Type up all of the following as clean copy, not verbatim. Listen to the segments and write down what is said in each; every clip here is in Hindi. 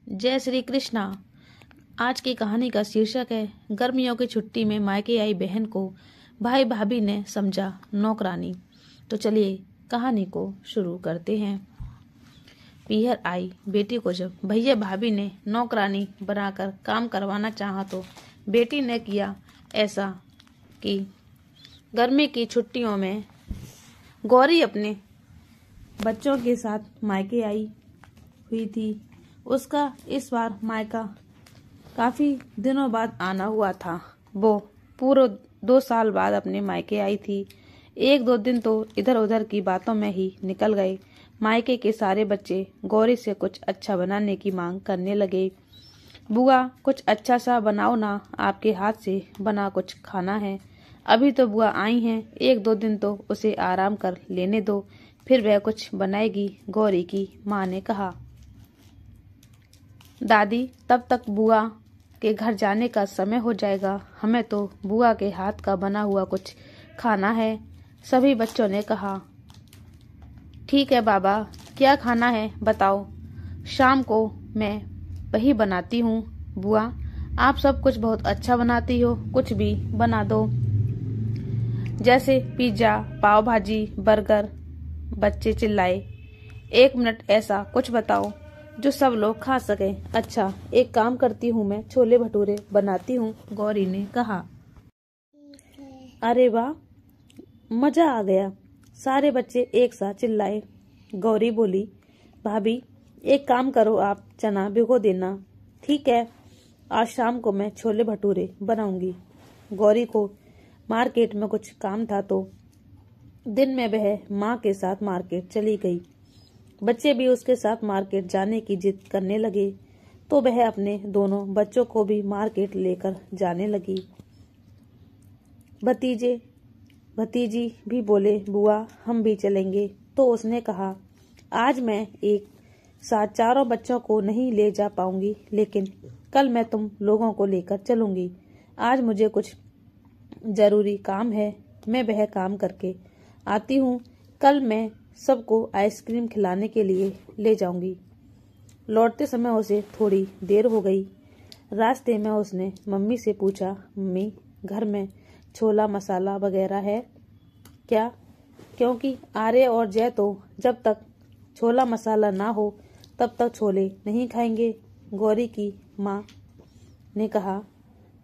जय श्री कृष्णा। आज की कहानी का शीर्षक है गर्मियों की छुट्टी में मायके आई बहन को भाई भाभी ने समझा नौकरानी। तो चलिए कहानी को शुरू करते हैं। पीहर आई बेटी को जब भैया भाभी ने नौकरानी बनाकर काम करवाना चाहा तो बेटी ने किया ऐसा कि गर्मी की छुट्टियों में गौरी अपने बच्चों के साथ मायके आई हुई थी। उसका इस बार मायका काफी दिनों बाद आना हुआ था। वो पूरे 2 साल बाद अपने मायके आई थी। 1-2 दिन तो इधर उधर की बातों में ही निकल गए। मायके के सारे बच्चे गौरी से कुछ अच्छा बनाने की मांग करने लगे। बुआ कुछ अच्छा सा बनाओ ना, आपके हाथ से बना कुछ खाना है। अभी तो बुआ आई हैं, 1-2 दिन तो उसे आराम कर लेने दो, फिर वह कुछ बनाएगी, गौरी की माँ ने कहा। दादी तब तक बुआ के घर जाने का समय हो जाएगा, हमें तो बुआ के हाथ का बना हुआ कुछ खाना है, सभी बच्चों ने कहा। ठीक है बाबा, क्या खाना है बताओ, शाम को मैं वही बनाती हूँ। बुआ आप सब कुछ बहुत अच्छा बनाती हो, कुछ भी बना दो, जैसे पिज्जा, पाव भाजी, बर्गर। बच्चे चिल्लाए। 1 मिनट ऐसा कुछ बताओ जो सब लोग खा सके। अच्छा एक काम करती हूँ, मैं छोले भटूरे बनाती हूँ, गौरी ने कहा। अरे वाह, मजा आ गया, सारे बच्चे एक साथ चिल्लाए। गौरी बोली, भाभी एक काम करो, आप चना भिगो देना। ठीक है, आज शाम को मैं छोले भटूरे बनाऊंगी। गौरी को मार्केट में कुछ काम था तो दिन में वह माँ के साथ मार्केट चली गई। बच्चे भी उसके साथ मार्केट जाने की जिद करने लगे तो वह अपने दोनों बच्चों को भी मार्केट लेकर जाने लगी। भतीजी भी बोले, बुआ हम भी चलेंगे। तो उसने कहा, आज मैं एक साथ चारों बच्चों को नहीं ले जा पाऊंगी, लेकिन कल मैं तुम लोगों को लेकर चलूंगी। आज मुझे कुछ जरूरी काम है, मैं वह काम करके आती हूँ। कल मैं सबको आइसक्रीम खिलाने के लिए ले जाऊंगी। लौटते समय उसे थोड़ी देर हो गई। रास्ते में उसने मम्मी से पूछा, मम्मी घर में छोला मसाला वगैरह है क्या? क्योंकि आर्य और जय तो जब तक छोला मसाला ना हो तब तक छोले नहीं खाएंगे, गौरी की माँ ने कहा।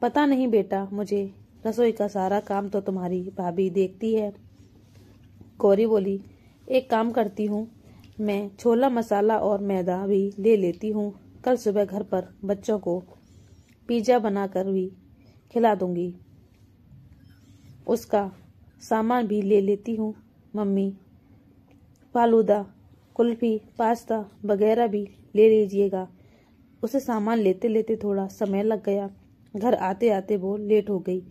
पता नहीं बेटा, मुझे रसोई का सारा काम तो तुम्हारी भाभी देखती है। गौरी बोली, एक काम करती हूँ, मैं छोला मसाला और मैदा भी ले लेती हूँ। कल सुबह घर पर बच्चों को पिज्जा बनाकर भी खिला दूंगी। उसका सामान भी ले लेती हूँ। मम्मी फालूदा, कुल्फी, पास्ता वगैरह भी ले लीजिएगा। उसे सामान लेते लेते थोड़ा समय लग गया। घर आते आते वो लेट हो गई।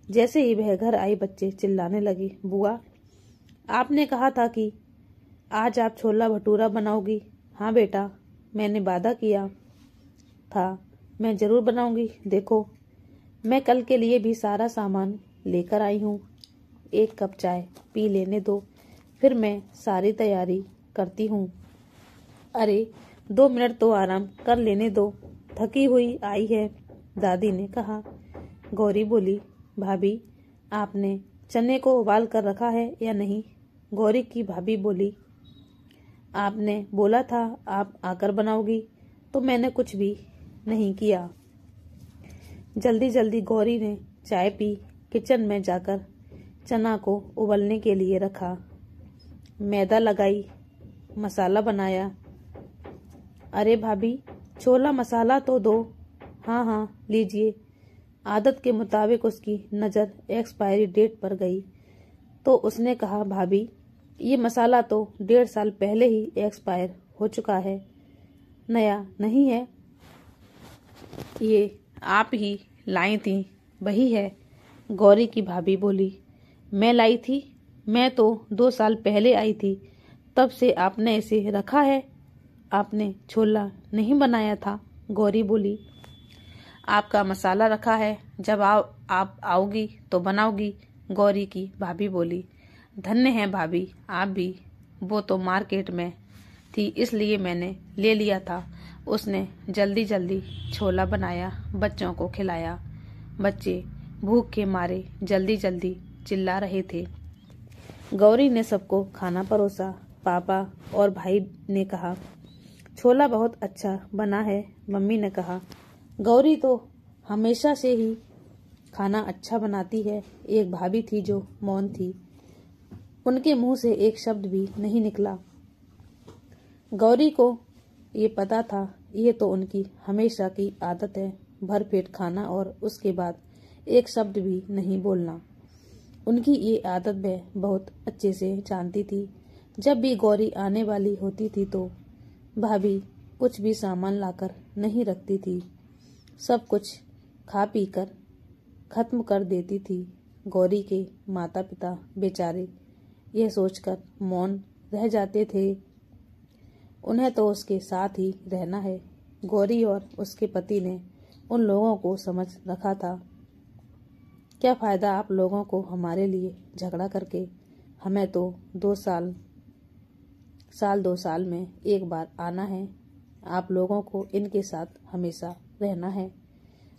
जैसे ही वह घर आई बच्चे चिल्लाने लगे, बुआ आपने कहा था कि आज आप छोला भटूरा बनाओगी। हाँ बेटा, मैंने वादा किया था, मैं जरूर बनाऊंगी। देखो मैं कल के लिए भी सारा सामान लेकर आई हूँ। 1 कप चाय पी लेने दो, फिर मैं सारी तैयारी करती हूँ। अरे 2 मिनट तो आराम कर लेने दो, थकी हुई आई है, दादी ने कहा। गौरी बोली, भाभी आपने चने को उबाल कर रखा है या नहीं? गौरी की भाभी बोली, आपने बोला था आप आकर बनाओगी, तो मैंने कुछ भी नहीं किया। जल्दी जल्दी गौरी ने चाय पी, किचन में जाकर चना को उबलने के लिए रखा, मैदा लगाई, मसाला बनाया। अरे भाभी छोला मसाला तो दो। हाँ हाँ लीजिए। आदत के मुताबिक उसकी नज़र एक्सपायरी डेट पर गई तो उसने कहा, भाभी ये मसाला तो 1.5 साल पहले ही एक्सपायर हो चुका है, नया नहीं है। ये आप ही लाई थी? वही है, गौरी की भाभी बोली। मैं लाई थी? मैं तो 2 साल पहले आई थी, तब से आपने इसे रखा है, आपने छोला नहीं बनाया था, गौरी बोली। आपका मसाला रखा है, जब आप आओगी तो बनाओगी, गौरी की भाभी बोली। धन्य है भाभी आप भी, वो तो मार्केट में थी इसलिए मैंने ले लिया था, उसने जल्दी जल्दी छोला बनाया, बच्चों को खिलाया। बच्चे भूख के मारे जल्दी जल्दी चिल्ला रहे थे। गौरी ने सबको खाना परोसा। पापा और भाई ने कहा, छोला बहुत अच्छा बना है। मम्मी ने कहा, गौरी तो हमेशा से ही खाना अच्छा बनाती है। एक भाभी थी जो मौन थी, उनके मुंह से एक शब्द भी नहीं निकला। गौरी को ये पता था, ये तो उनकी हमेशा की आदत है, भरपेट खाना और उसके बाद एक शब्द भी नहीं बोलना। उनकी ये आदत वह बहुत अच्छे से जानती थी। जब भी गौरी आने वाली होती थी तो भाभी कुछ भी सामान लाकर नहीं रखती थी, सब कुछ खा पी कर खत्म कर देती थी। गौरी के माता पिता बेचारे यह सोचकर मौन रह जाते थे, उन्हें तो उसके साथ ही रहना है। गौरी और उसके पति ने उन लोगों को समझ रखा था। क्या फायदा आप लोगों को हमारे लिए झगड़ा करके, हमें तो 2 साल में एक बार आना है। आप लोगों को इनके साथ हमेशा रहना है।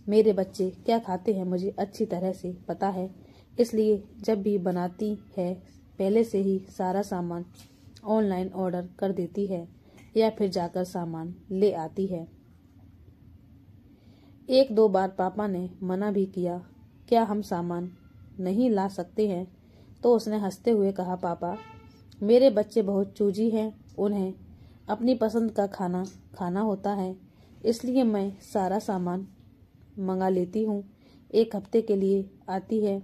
मेरे बच्चे क्या खाते हैं मुझे अच्छी तरह से पता है, इसलिए जब भी बनाती है पहले से ही सारा सामान ऑनलाइन ऑर्डर कर देती है या फिर जाकर सामान ले आती है। 1-2 बार पापा ने मना भी किया, क्या हम सामान नहीं ला सकते हैं? तो उसने हंसते हुए कहा, पापा मेरे बच्चे बहुत चूजी हैं, उन्हें अपनी पसंद का खाना खाना होता है, इसलिए मैं सारा सामान मंगा लेती हूँ। 1 हफ्ते के लिए आती है,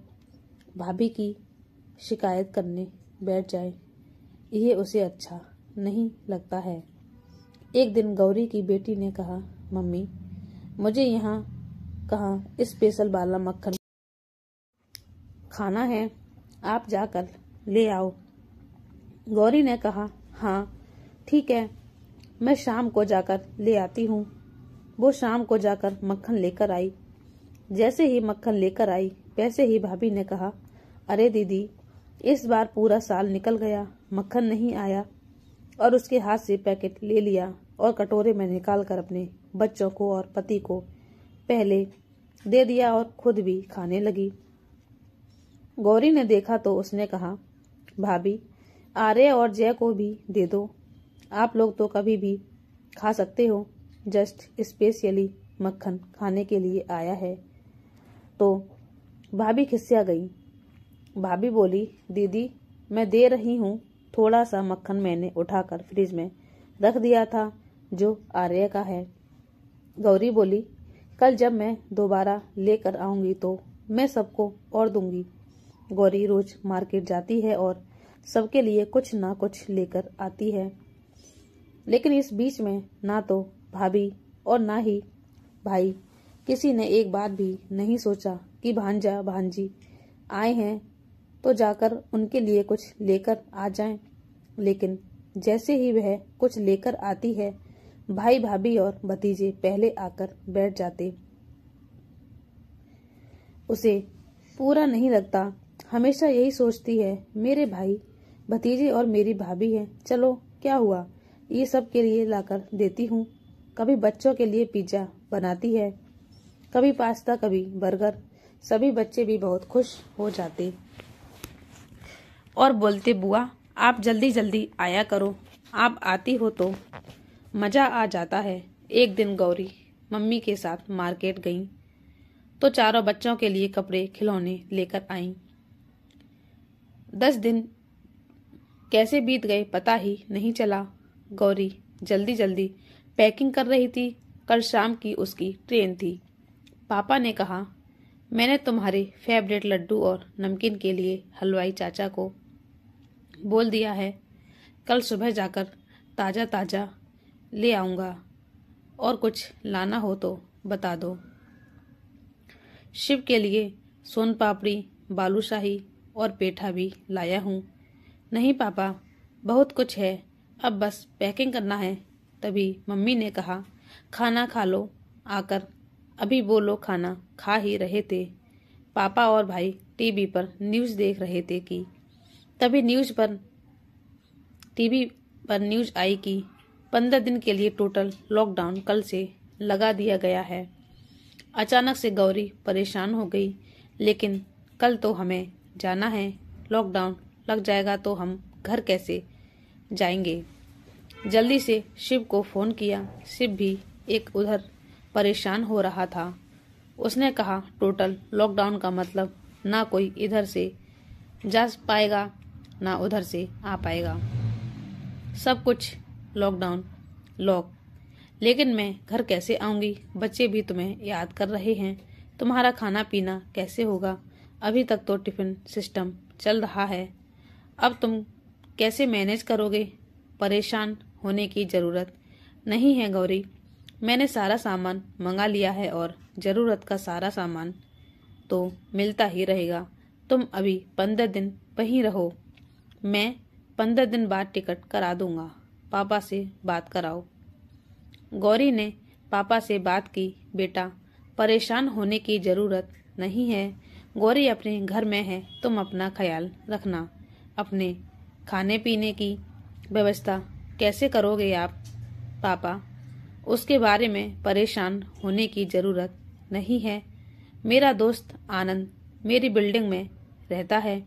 भाभी की शिकायत करने बैठ जाए, ये उसे अच्छा नहीं लगता है। एक दिन गौरी की बेटी ने कहा, मम्मी मुझे यहाँ कहाँ स्पेशल वाला मक्खन खाना है, आप जाकर ले आओ। गौरी ने कहा, हाँ ठीक है, मैं शाम को जाकर ले आती हूँ। वो शाम को जाकर मक्खन लेकर आई। जैसे ही मक्खन लेकर आई वैसे ही भाभी ने कहा, अरे दीदी इस बार पूरा साल निकल गया, मक्खन नहीं आया। और उसके हाथ से पैकेट ले लिया और कटोरे में निकालकर अपने बच्चों को और पति को पहले दे दिया और खुद भी खाने लगी। गौरी ने देखा तो उसने कहा, भाभी आर्य और जय को भी दे दो, आप लोग तो कभी भी खा सकते हो, जस्ट स्पेशली मक्खन खाने के लिए आया है। तो भाभी खिसिया गई। भाभी बोली, दीदी मैं दे रही हूँ, थोड़ा सा मक्खन मैंने उठाकर फ्रिज में रख दिया था जो आर्य का है। गौरी बोली, कल जब मैं दोबारा लेकर आऊंगी तो मैं सबको और दूंगी। गौरी रोज मार्केट जाती है और सबके लिए कुछ ना कुछ लेकर आती है, लेकिन इस बीच में ना तो भाभी और ना ही भाई किसी ने एक बात भी नहीं सोचा कि भांजा भांजी आए हैं तो जाकर उनके लिए कुछ लेकर आ जाएं। लेकिन जैसे ही वह कुछ लेकर आती है, भाई भाभी और भतीजे पहले आकर बैठ जाते। उसे पूरा नहीं लगता, हमेशा यही सोचती है, मेरे भाई भतीजे और मेरी भाभी हैं, चलो क्या हुआ, ये सब के लिए लाकर देती हूँ। कभी बच्चों के लिए पिज्जा बनाती है, कभी पास्ता, कभी बर्गर। सभी बच्चे भी बहुत खुश हो जाते और बोलते, बुआ आप जल्दी जल्दी आया करो, आप आती हो तो मजा आ जाता है। एक दिन गौरी मम्मी के साथ मार्केट गई तो चारों बच्चों के लिए कपड़े खिलौने लेकर आईं। 10 दिन कैसे बीत गए पता ही नहीं चला। गौरी जल्दी जल्दी पैकिंग कर रही थी, कल शाम की उसकी ट्रेन थी। पापा ने कहा, मैंने तुम्हारे फेवरेट लड्डू और नमकीन के लिए हलवाई चाचा को बोल दिया है, कल सुबह जाकर ताज़ा ताज़ा ले आऊँगा, और कुछ लाना हो तो बता दो। शिव के लिए सोन पापड़ी, बालूशाही और पेठा भी लाया हूँ। नहीं पापा, बहुत कुछ है, अब बस पैकिंग करना है। तभी मम्मी ने कहा, खाना खा लो आकर। अभी वो लोग खाना खा ही रहे थे। पापा और भाई टीवी पर न्यूज़ देख रहे थे कि तभी टीवी पर न्यूज़ आई कि 15 दिन के लिए टोटल लॉकडाउन कल से लगा दिया गया है। अचानक से गौरी परेशान हो गई, लेकिन कल तो हमें जाना है, लॉकडाउन लग जाएगा तो हम घर कैसे जाएंगे। जल्दी से शिव को फोन किया। शिव भी एक उधर परेशान हो रहा था। उसने कहा टोटल लॉकडाउन का मतलब ना कोई इधर से जा पाएगा ना उधर से आ पाएगा, सब कुछ लॉकडाउन लॉक। लेकिन मैं घर कैसे आऊंगी? बच्चे भी तुम्हें याद कर रहे हैं, तुम्हारा खाना पीना कैसे होगा? अभी तक तो टिफिन सिस्टम चल रहा है, अब तुम कैसे मैनेज करोगे? परेशान होने की जरूरत नहीं है गौरी, मैंने सारा सामान मंगा लिया है और जरूरत का सारा सामान तो मिलता ही रहेगा। तुम अभी 15 दिन वहीं रहो, मैं 15 दिन बाद टिकट करा दूंगा, पापा से बात कराओ। गौरी ने पापा से बात की। बेटा, परेशान होने की जरूरत नहीं है, गौरी अपने घर में है, तुम अपना ख्याल रखना। अपने खाने पीने की व्यवस्था कैसे करोगे आप पापा? उसके बारे में परेशान होने की जरूरत नहीं है। मेरा दोस्त आनंद मेरी बिल्डिंग में रहता है,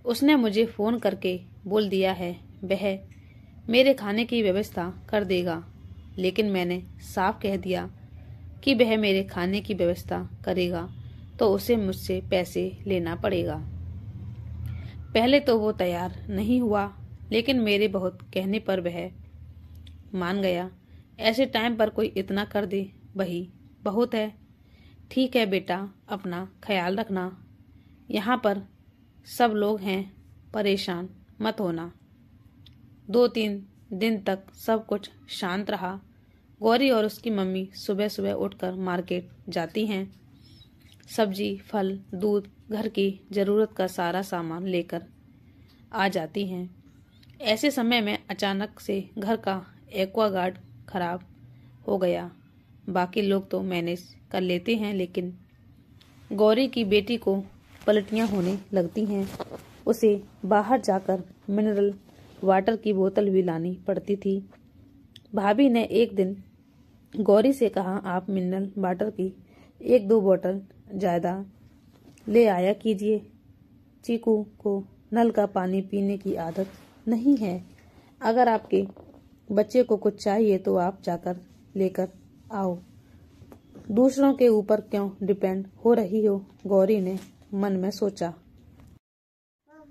उसने मुझे फोन करके बोल दिया है वह मेरे खाने की व्यवस्था कर देगा। लेकिन मैंने साफ कह दिया कि वह मेरे खाने की व्यवस्था करेगा तो उसे मुझसे पैसे लेना पड़ेगा। पहले तो वो तैयार नहीं हुआ, लेकिन मेरे बहुत कहने पर वह मान गया। ऐसे टाइम पर कोई इतना कर दे वही बहुत है। ठीक है बेटा, अपना ख्याल रखना, यहाँ पर सब लोग हैं, परेशान मत होना। 2-3 दिन तक सब कुछ शांत रहा। गौरी और उसकी मम्मी सुबह सुबह उठकर मार्केट जाती हैं, सब्जी, फल, दूध, घर की जरूरत का सारा सामान लेकर आ जाती हैं। ऐसे समय में अचानक से घर का एक्वागार्ड खराब हो गया। बाकी लोग तो मैनेज कर लेते हैं, लेकिन गौरी की बेटी को पलटियां होने लगती हैं। उसे बाहर जाकर मिनरल वाटर की बोतल भी लानी पड़ती थी। भाभी ने एक दिन गौरी से कहा, आप मिनरल वाटर की 1-2 बोतल ज़्यादा ले आया कीजिए, चीकू को नल का पानी पीने की आदत नहीं है। अगर आपके बच्चे को कुछ चाहिए तो आप जाकर लेकर आओ, दूसरों के ऊपर क्यों डिपेंड हो रही हो? गौरी ने मन में सोचा।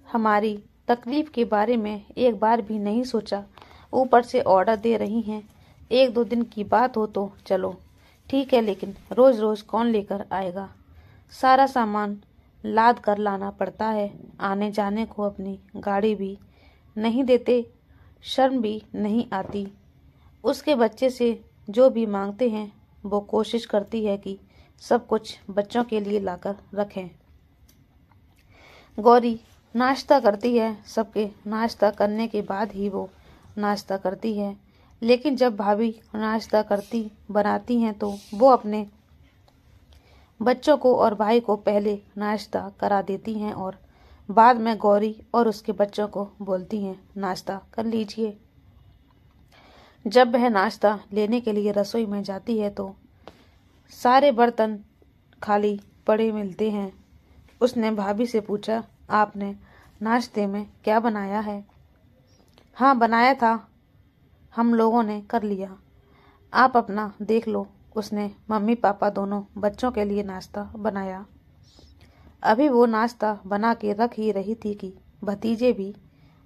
हमारी तकलीफ के बारे में एक बार भी नहीं सोचा, ऊपर से ऑर्डर दे रही हैं। 1-2 दिन की बात हो तो चलो ठीक है, लेकिन रोज रोज कौन लेकर आएगा? सारा सामान लाद कर लाना पड़ता है, आने जाने को अपनी गाड़ी भी नहीं देते, शर्म भी नहीं आती। उसके बच्चे से जो भी मांगते हैं वो कोशिश करती है कि सब कुछ बच्चों के लिए लाकर रखें। गौरी नाश्ता करती है, सबके नाश्ता करने के बाद ही वो नाश्ता करती है। लेकिन जब भाभी नाश्ता बनाती हैं तो वो अपने बच्चों को और भाई को पहले नाश्ता करा देती हैं और बाद में गौरी और उसके बच्चों को बोलती हैं नाश्ता कर लीजिए। जब वह नाश्ता लेने के लिए रसोई में जाती है तो सारे बर्तन खाली पड़े मिलते हैं। उसने भाभी से पूछा, आपने नाश्ते में क्या बनाया है? हाँ बनाया था, हम लोगों ने कर लिया, आप अपना देख लो। उसने मम्मी पापा दोनों बच्चों के लिए नाश्ता बनाया। अभी वो नाश्ता बना के रख ही रही थी कि भतीजे भी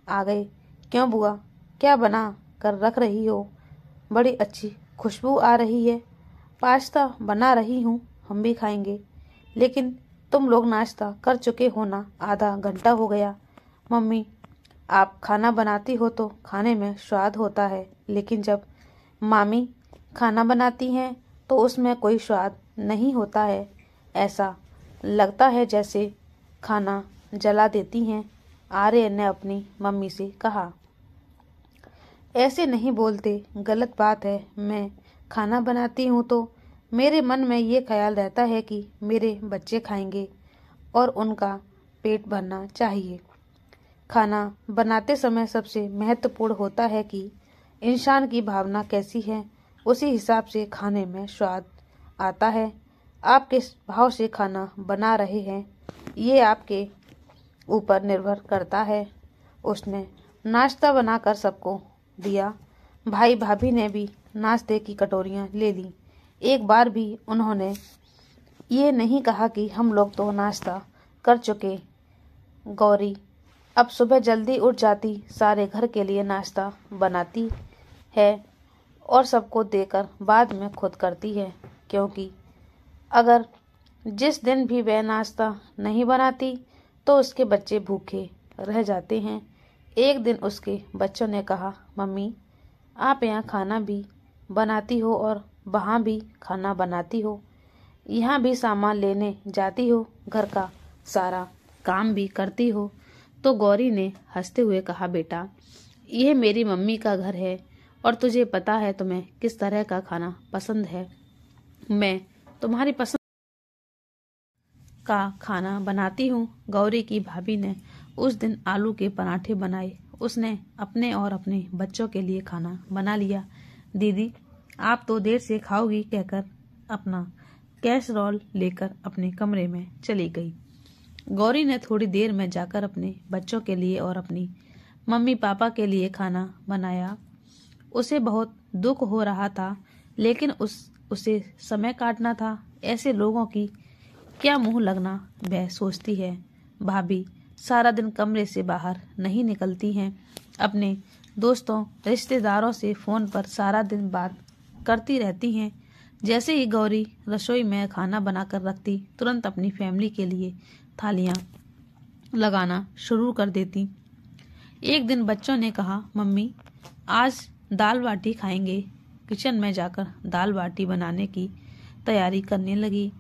आ गए। क्यों बुआ, क्या बना कर रख रही हो? बड़ी अच्छी खुशबू आ रही है। पास्ता बना रही हूँ, हम भी खाएंगे। लेकिन तुम लोग नाश्ता कर चुके हो ना, आधा घंटा हो गया। मम्मी, आप खाना बनाती हो तो खाने में स्वाद होता है, लेकिन जब मामी खाना बनाती हैं तो उसमें कोई स्वाद नहीं होता है। ऐसा लगता है जैसे खाना जला देती हैं, आर्य ने अपनी मम्मी से कहा। ऐसे नहीं बोलते, गलत बात है। मैं खाना बनाती हूँ तो मेरे मन में ये ख्याल रहता है कि मेरे बच्चे खाएंगे और उनका पेट भरना चाहिए। खाना बनाते समय सबसे महत्वपूर्ण होता है कि इंसान की भावना कैसी है उसी हिसाब से खाने में स्वाद आता है। आप किस भाव से खाना बना रहे हैं ये आपके ऊपर निर्भर करता है। उसने नाश्ता बनाकर सबको दिया। भाई भाभी ने भी नाश्ते की कटोरियां ले ली। एक बार भी उन्होंने ये नहीं कहा कि हम लोग तो नाश्ता कर चुके। गौरी अब सुबह जल्दी उठ जाती, सारे घर के लिए नाश्ता बनाती है और सबको देकर बाद में खुद करती है, क्योंकि अगर जिस दिन भी वह नाश्ता नहीं बनाती तो उसके बच्चे भूखे रह जाते हैं। एक दिन उसके बच्चों ने कहा, मम्मी आप यहाँ खाना भी बनाती हो और वहाँ भी खाना बनाती हो, यहाँ भी सामान लेने जाती हो, घर का सारा काम भी करती हो। तो गौरी ने हंसते हुए कहा, बेटा यह मेरी मम्मी का घर है और तुझे पता है तुम्हें किस तरह का खाना पसंद है। मैं तुम्हारी पसंद का खाना बनाती हूँ। गौरी की भाभी ने उस दिन आलू के पराठे बनाए। उसने अपने और अपने बच्चों के लिए खाना बना लिया। दीदी आप तो देर से खाओगी कहकर अपना कैसरोल लेकर अपने कमरे में चली गई। गौरी ने थोड़ी देर में जाकर अपने बच्चों के लिए और अपनी मम्मी पापा के लिए खाना बनाया। उसे बहुत दुख हो रहा था, लेकिन उसे समय काटना था। ऐसे लोगों की क्या मुंह लगना वह सोचती है। भाभी सारा दिन कमरे से बाहर नहीं निकलती हैं। अपने दोस्तों रिश्तेदारों से फ़ोन पर सारा दिन बात करती रहती हैं। जैसे ही गौरी रसोई में खाना बनाकर रखती, तुरंत अपनी फैमिली के लिए थालियां लगाना शुरू कर देती। एक दिन बच्चों ने कहा, मम्मी आज दाल बाटी खाएंगे। किचन में जाकर दाल बाटी बनाने की तैयारी करने लगी।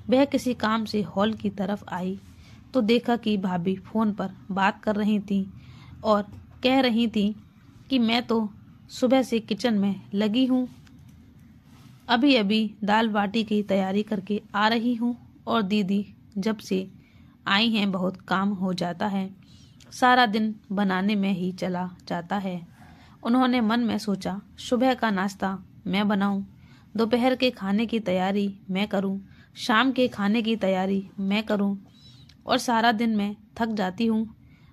वह किसी काम से हॉल की तरफ आई तो देखा कि भाभी फ़ोन पर बात कर रही थी और कह रही थी कि मैं तो सुबह से किचन में लगी हूँ, अभी अभी दाल बाटी की तैयारी करके आ रही हूँ और दीदी जब से आई हैं बहुत काम हो जाता है, सारा दिन बनाने में ही चला जाता है। उन्होंने मन में सोचा, सुबह का नाश्ता मैं बनाऊं, दोपहर के खाने की तैयारी मैं करूं, शाम के खाने की तैयारी मैं करूं और सारा दिन मैं थक जाती हूँ।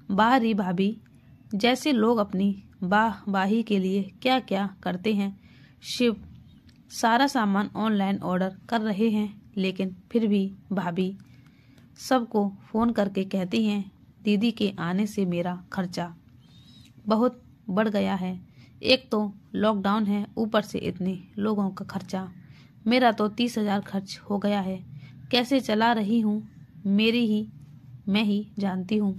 बाहरी भाभी जैसे लोग अपनी वाहवाही के लिए क्या क्या करते हैं। शिव सारा सामान ऑनलाइन ऑर्डर कर रहे हैं, लेकिन फिर भी भाभी सबको फ़ोन करके कहती हैं, दीदी के आने से मेरा खर्चा बहुत बढ़ गया है। एक तो लॉकडाउन है, ऊपर से इतने लोगों का खर्चा। मेरा तो 30,000 खर्च हो गया है। कैसे चला रही हूँ मैं ही जानती हूँ।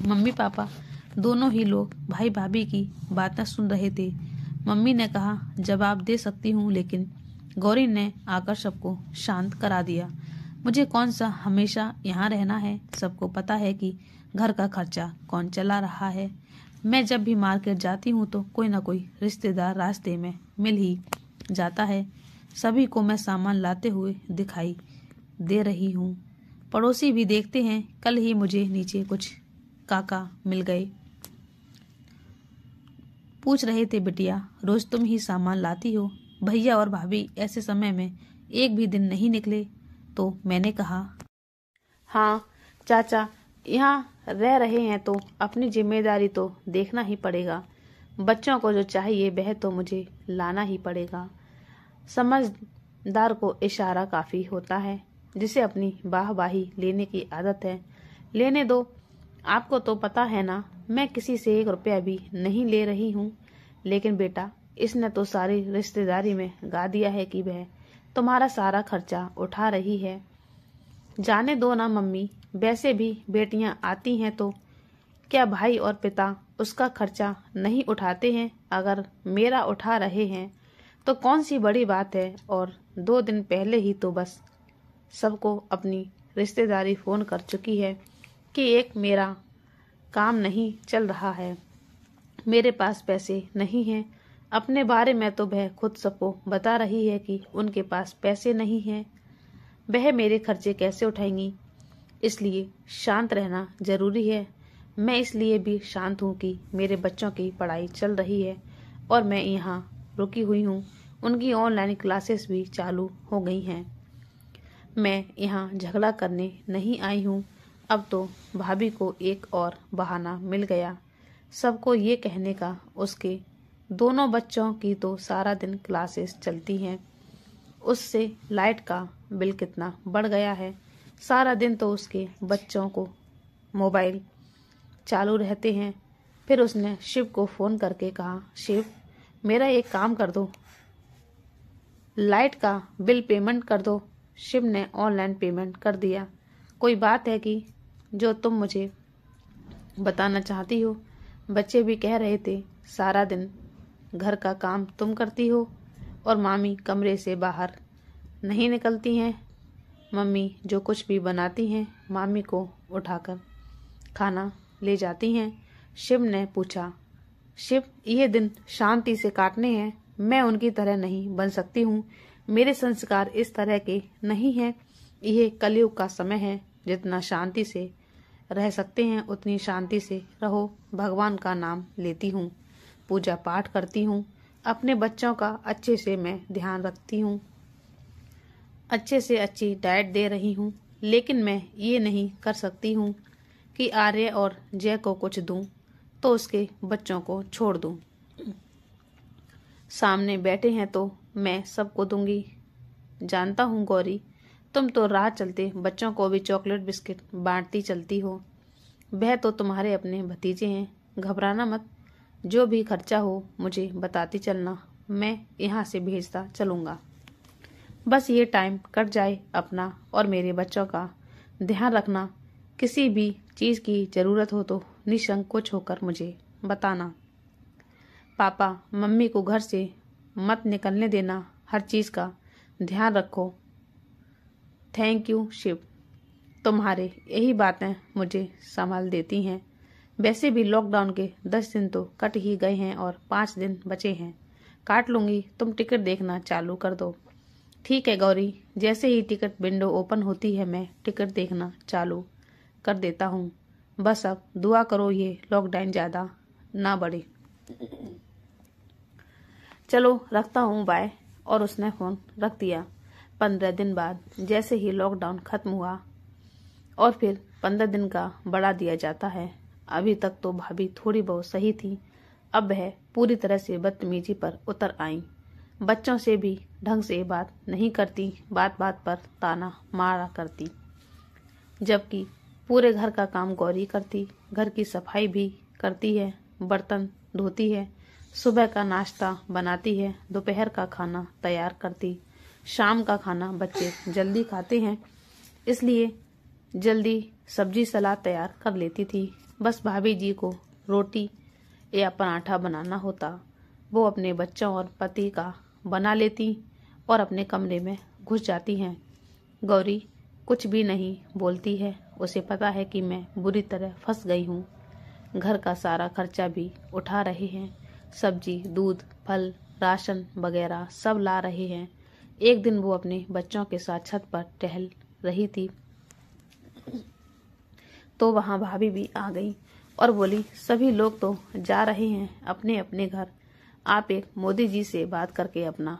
मम्मी पापा दोनों ही लोग भाई भाभी की बातें सुन रहे थे। मम्मी ने कहा, जवाब दे सकती हूँ, लेकिन गौरी ने आकर सबको शांत करा दिया। मुझे कौन सा हमेशा यहाँ रहना है। सबको पता है कि घर का खर्चा कौन चला रहा है। मैं जब भी मार्केट जाती हूँ तो कोई ना कोई रिश्तेदार रास्ते में मिल ही जाता है। सभी को मैं सामान लाते हुए दिखाई दे रही हूँ। पड़ोसी भी देखते हैं। कल ही मुझे नीचे कुछ काका मिल गए, पूछ रहे थे, बिटिया रोज तुम ही सामान लाती हो, भैया और भाभी ऐसे समय में एक भी दिन नहीं निकले। तो मैंने कहा, हाँ चाचा यहाँ रह रहे हैं तो अपनी जिम्मेदारी तो देखना ही पड़ेगा। बच्चों को जो चाहिए वह तो मुझे लाना ही पड़ेगा। समझदार को इशारा काफी होता है। जिसे अपनी वाहवाही लेने की आदत है, लेने दो। आपको तो पता है ना, मैं किसी से 1 रुपया भी नहीं ले रही हूँ। लेकिन बेटा इसने तो सारी रिश्तेदारी में गा दिया है कि वह तुम्हारा सारा खर्चा उठा रही है। जाने दो ना मम्मी, वैसे भी बेटियां आती हैं तो क्या भाई और पिता उसका खर्चा नहीं उठाते हैं। अगर मेरा उठा रहे हैं तो कौन सी बड़ी बात है। और 2 दिन पहले ही तो बस सबको अपनी रिश्तेदारी फ़ोन कर चुकी है कि एक मेरा काम नहीं चल रहा है, मेरे पास पैसे नहीं हैं। अपने बारे में तो वह खुद सबको बता रही है कि उनके पास पैसे नहीं हैं, वह मेरे खर्चे कैसे उठाएंगी। इसलिए शांत रहना जरूरी है। मैं इसलिए भी शांत हूँ कि मेरे बच्चों की पढ़ाई चल रही है और मैं यहाँ रुकी हुई हूँ। उनकी ऑनलाइन क्लासेस भी चालू हो गई हैं। मैं यहाँ झगड़ा करने नहीं आई हूँ। अब तो भाभी को एक और बहाना मिल गया सबको ये कहने का, उसके दोनों बच्चों की तो सारा दिन क्लासेस चलती हैं, उससे लाइट का बिल कितना बढ़ गया है। सारा दिन तो उसके बच्चों को मोबाइल चालू रहते हैं। फिर उसने शिव को फ़ोन करके कहा, शिव मेरा एक काम कर दो, लाइट का बिल पेमेंट कर दो। शिव ने ऑनलाइन पेमेंट कर दिया। कोई बात है कि जो तुम मुझे बताना चाहती हो? बच्चे भी कह रहे थे सारा दिन घर का काम तुम करती हो और मामी कमरे से बाहर नहीं निकलती हैं। मम्मी जो कुछ भी बनाती हैं मामी को उठाकर खाना ले जाती हैं। शिव ने पूछा, शिव ये दिन शांति से काटने हैं, मैं उनकी तरह नहीं बन सकती हूँ। मेरे संस्कार इस तरह के नहीं हैं। यह कलयुग का समय है, जितना शांति से रह सकते हैं उतनी शांति से रहो। भगवान का नाम लेती हूँ, पूजा पाठ करती हूँ, अपने बच्चों का अच्छे से मैं ध्यान रखती हूँ, अच्छे से अच्छी डाइट दे रही हूँ। लेकिन मैं ये नहीं कर सकती हूँ कि आर्य और जय को कुछ दूँ तो उसके बच्चों को छोड़ दूँ। सामने बैठे हैं तो मैं सबको दूंगी। जानता हूँ गौरी, तुम तो राह चलते बच्चों को भी चॉकलेट बिस्किट बांटती चलती हो। वह तो तुम्हारे अपने भतीजे हैं। घबराना मत, जो भी खर्चा हो मुझे बताती चलना, मैं यहाँ से भेजता चलूँगा। बस ये टाइम कट जाए अपना और मेरे बच्चों का ध्यान रखना। किसी भी चीज़ की ज़रूरत हो तो निसंकोच होकर मुझे बताना। पापा मम्मी को घर से मत निकलने देना, हर चीज़ का ध्यान रखो। थैंक यू शिव, तुम्हारे यही बातें मुझे संभाल देती हैं। वैसे भी लॉकडाउन के 10 दिन तो कट ही गए हैं और 5 दिन बचे हैं, काट लूँगी। तुम टिकट देखना चालू कर दो। ठीक है गौरी, जैसे ही टिकट विंडो ओपन होती है मैं टिकट देखना चालू कर देता हूँ। बस अब दुआ करो ये लॉकडाउन ज़्यादा ना बढ़े। चलो रखता हूँ, बाय। और उसने फ़ोन रख दिया। 15 दिन बाद जैसे ही लॉकडाउन खत्म हुआ और फिर 15 दिन का बढ़ा दिया जाता है। अभी तक तो भाभी थोड़ी बहुत सही थी, अब वह पूरी तरह से बदतमीजी पर उतर आई। बच्चों से भी ढंग से बात नहीं करती, बात बात पर ताना मारा करती, जबकि पूरे घर का काम गौरी करती। घर की सफाई भी करती है, बर्तन धोती है, सुबह का नाश्ता बनाती है, दोपहर का खाना तैयार करती, शाम का खाना बच्चे जल्दी खाते हैं इसलिए जल्दी सब्जी सलाद तैयार कर लेती थी। बस भाभी जी को रोटी या पराठा बनाना होता, वो अपने बच्चों और पति का बना लेती और अपने कमरे में घुस जाती हैं। गौरी कुछ भी नहीं बोलती है, उसे पता है कि मैं बुरी तरह फंस गई हूँ। घर का सारा खर्चा भी उठा रहे हैं, सब्जी दूध फल राशन वगैरह सब ला रहे हैं। एक दिन वो अपने बच्चों के साथ छत पर टहल रही थी तो वहां भाभी भी आ गई और बोली, सभी लोग तो जा रहे हैं अपने अपने घर, आप एक मोदी जी से बात करके अपना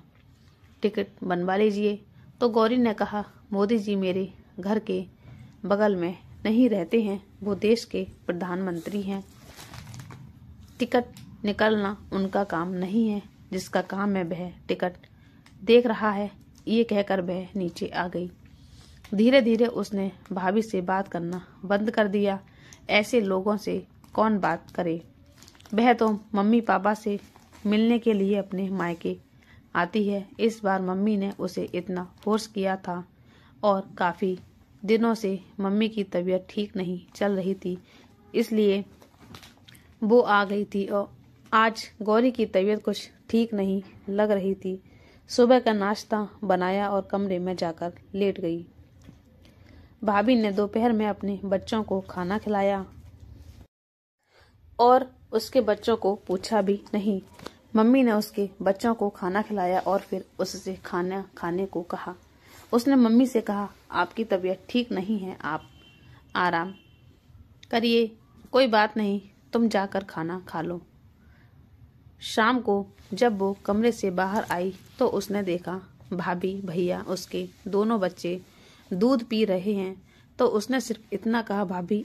टिकट बनवा लीजिए। तो गौरी ने कहा, मोदी जी मेरे घर के बगल में नहीं रहते हैं, वो देश के प्रधानमंत्री हैं, टिकट निकलना उनका काम नहीं है, जिसका काम है वह टिकट देख रहा है। ये कहकर वह नीचे आ गई। धीरे धीरे उसने भाभी से बात करना बंद कर दिया। ऐसे लोगों से कौन बात करे, वह तो मम्मी पापा से मिलने के लिए अपने मायके आती है। इस बार मम्मी ने उसे इतना फोर्स किया था और काफ़ी दिनों से मम्मी की तबीयत ठीक नहीं चल रही थी, इसलिए वो आ गई थी। और आज गौरी की तबीयत कुछ ठीक नहीं लग रही थी। सुबह का नाश्ता बनाया और कमरे में जाकर लेट गई। भाभी ने दोपहर में अपने बच्चों को खाना खिलाया और उसके बच्चों को पूछा भी नहीं। मम्मी ने उसके बच्चों को खाना खिलाया और फिर उससे खाना खाने को कहा। उसने मम्मी से कहा, आपकी तबीयत ठीक नहीं है, आप आराम करिए, कोई बात नहीं, तुम जाकर खाना खा लो। शाम को जब वो कमरे से बाहर आई तो उसने देखा भाभी भैया उसके दोनों बच्चे दूध पी रहे हैं। तो उसने सिर्फ इतना कहा, भाभी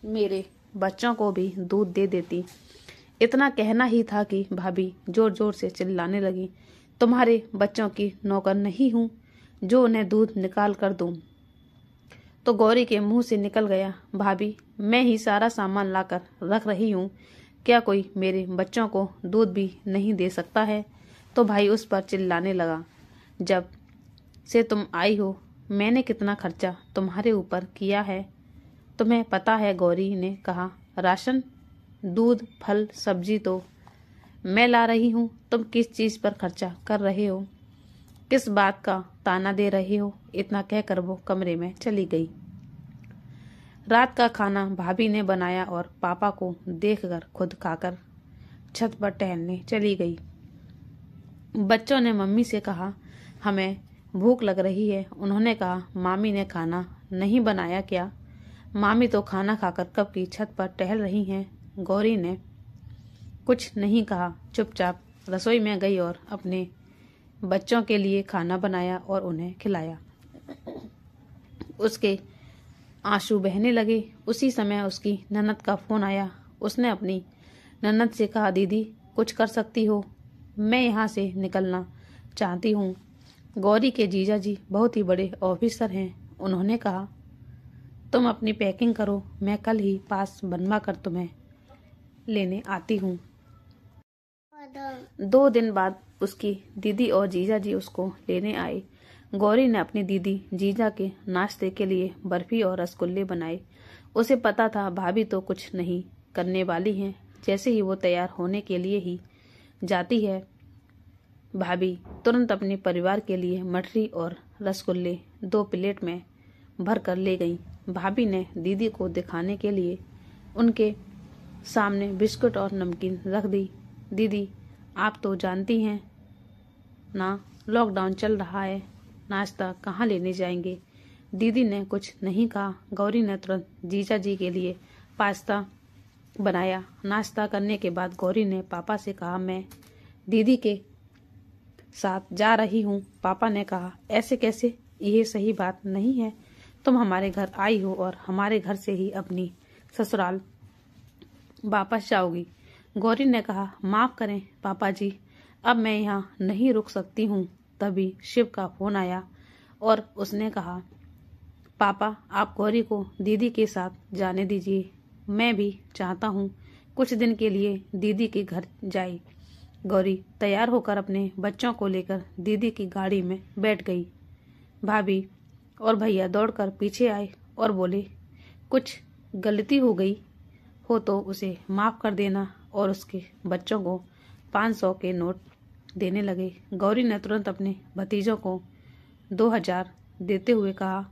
मेरे बच्चों को भी दूध दे देती। इतना कहना ही था कि भाभी जोर जोर से चिल्लाने लगी, तुम्हारे बच्चों की नौकर नहीं हूँ जो उन्हें दूध निकाल कर दूँ। तो गौरी के मुंह से निकल गया, भाभी मैं ही सारा सामान लाकर रख रही हूँ, क्या कोई मेरे बच्चों को दूध भी नहीं दे सकता है। तो भाई उस पर चिल्लाने लगा, जब से तुम आई हो मैंने कितना खर्चा तुम्हारे ऊपर किया है, तुम्हें पता है। गौरी ने कहा, राशन दूध फल सब्जी तो मैं ला रही हूँ, तुम किस चीज पर खर्चा कर रहे हो, किस बात का ताना दे रहे हो। इतना कहकर वो कमरे में चली गई। रात का खाना भाभी ने बनाया और पापा को देखकर खुद खाकर छत पर टहलने चली गई। बच्चों ने मम्मी से कहा, हमें भूख लग रही है। उन्होंने कहा, मामी ने खाना नहीं बनाया क्या। मामी तो खाना खाकर कब की छत पर टहल रही हैं। गौरी ने कुछ नहीं कहा, चुपचाप रसोई में गई और अपने बच्चों के लिए खाना बनाया और उन्हें खिलाया। उसके आंसू बहने लगे। उसी समय उसकी ननद का फोन आया। उसने अपनी ननद से कहा, दीदी कुछ कर सकती हो, मैं यहाँ से निकलना चाहती हूँ। गौरी के जीजा जी बहुत ही बड़े ऑफिसर हैं। उन्होंने कहा, तुम अपनी पैकिंग करो, मैं कल ही पास बनवा कर तुम्हें लेने आती हूँ। 2 दिन बाद उसकी दीदी और जीजा जी उसको लेने आए। गौरी ने अपनी दीदी जीजा के नाश्ते के लिए बर्फी और रसगुल्ले बनाए। उसे पता था भाभी तो कुछ नहीं करने वाली हैं। जैसे ही वो तैयार होने के लिए ही जाती है, भाभी तुरंत अपने परिवार के लिए मठरी और रसगुल्ले 2 प्लेट में भर कर ले गई। भाभी ने दीदी को दिखाने के लिए उनके सामने बिस्कुट और नमकीन रख दी। दीदी आप तो जानती हैं ना, लॉकडाउन चल रहा है, नाश्ता कहाँ लेने जाएंगे। दीदी ने कुछ नहीं कहा। गौरी ने तुरंत जीजा जी के लिए पास्ता बनाया। नाश्ता करने के बाद गौरी ने पापा से कहा, मैं दीदी के साथ जा रही हूँ। पापा ने कहा, ऐसे कैसे, ये सही बात नहीं है। तुम हमारे घर आई हो और हमारे घर से ही अपनी ससुराल वापस जाओगी। गौरी ने कहा, माफ करें पापा जी, अब मैं यहाँ नहीं रुक सकती हूँ। तभी शिव का फोन आया और उसने कहा, पापा आप गौरी को दीदी के साथ जाने दीजिए, मैं भी चाहता हूँ कुछ दिन के लिए दीदी के घर जाए। गौरी तैयार होकर अपने बच्चों को लेकर दीदी की गाड़ी में बैठ गई। भाभी और भैया दौड़कर पीछे आए और बोले, कुछ गलती हो गई हो तो उसे माफ कर देना, और उसके बच्चों को 500 के नोट देने लगे। गौरी ने तुरंत अपने भतीजों को 2000 देते हुए कहा,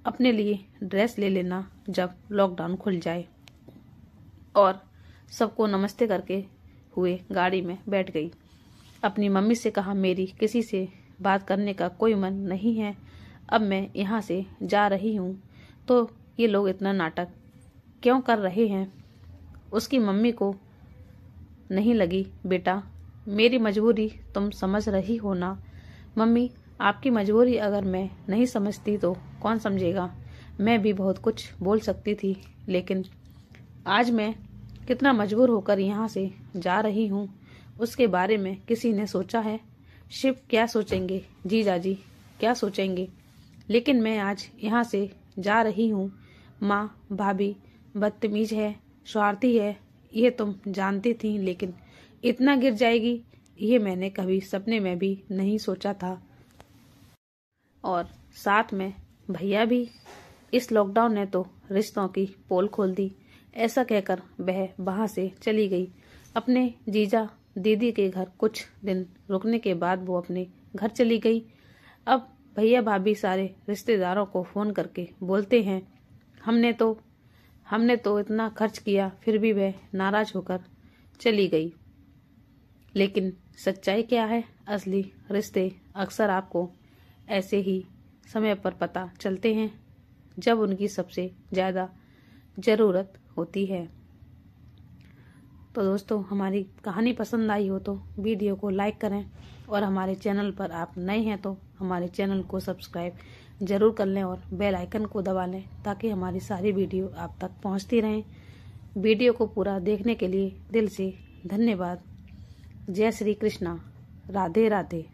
अपने लिए ड्रेस ले लेना जब लॉकडाउन खुल जाए, और सबको नमस्ते करके हुए गाड़ी में बैठ गई। अपनी मम्मी से कहा, मेरी किसी से बात करने का कोई मन नहीं है, अब मैं यहाँ से जा रही हूँ। तो ये लोग इतना नाटक क्यों कर रहे हैं। उसकी मम्मी को नहीं लगी, बेटा मेरी मजबूरी तुम समझ रही हो ना। मम्मी आपकी मजबूरी अगर मैं नहीं समझती तो कौन समझेगा। मैं भी बहुत कुछ बोल सकती थी, लेकिन आज मैं कितना मजबूर होकर यहाँ से जा रही हूँ, उसके बारे में किसी ने सोचा है। शिव क्या सोचेंगे, जीजा जी क्या सोचेंगे, लेकिन मैं आज यहाँ से जा रही हूँ। माँ भाभी बदतमीज है, स्वार्थी है, ये तुम जानती थी, लेकिन इतना गिर जाएगी ये मैंने कभी सपने में भी नहीं सोचा था। और साथ में भैया भी, इस लॉकडाउन ने तो रिश्तों की पोल खोल दी। ऐसा कहकर वह वहां से चली गई अपने जीजा दीदी के घर। कुछ दिन रुकने के बाद वो अपने घर चली गई। अब भैया भाभी सारे रिश्तेदारों को फोन करके बोलते हैं, हमने तो इतना खर्च किया, फिर भी वह नाराज होकर चली गई। लेकिन सच्चाई क्या है, असली रिश्ते अक्सर आपको ऐसे ही समय पर पता चलते हैं जब उनकी सबसे ज्यादा जरूरत होती है। तो दोस्तों हमारी कहानी पसंद आई हो तो वीडियो को लाइक करें और हमारे चैनल पर आप नए हैं तो हमारे चैनल को सब्सक्राइब ज़रूर कर लें और बेल आइकन को दबा लें ताकि हमारी सारी वीडियो आप तक पहुंचती रहें। वीडियो को पूरा देखने के लिए दिल से धन्यवाद। जय श्री कृष्णा। राधे राधे।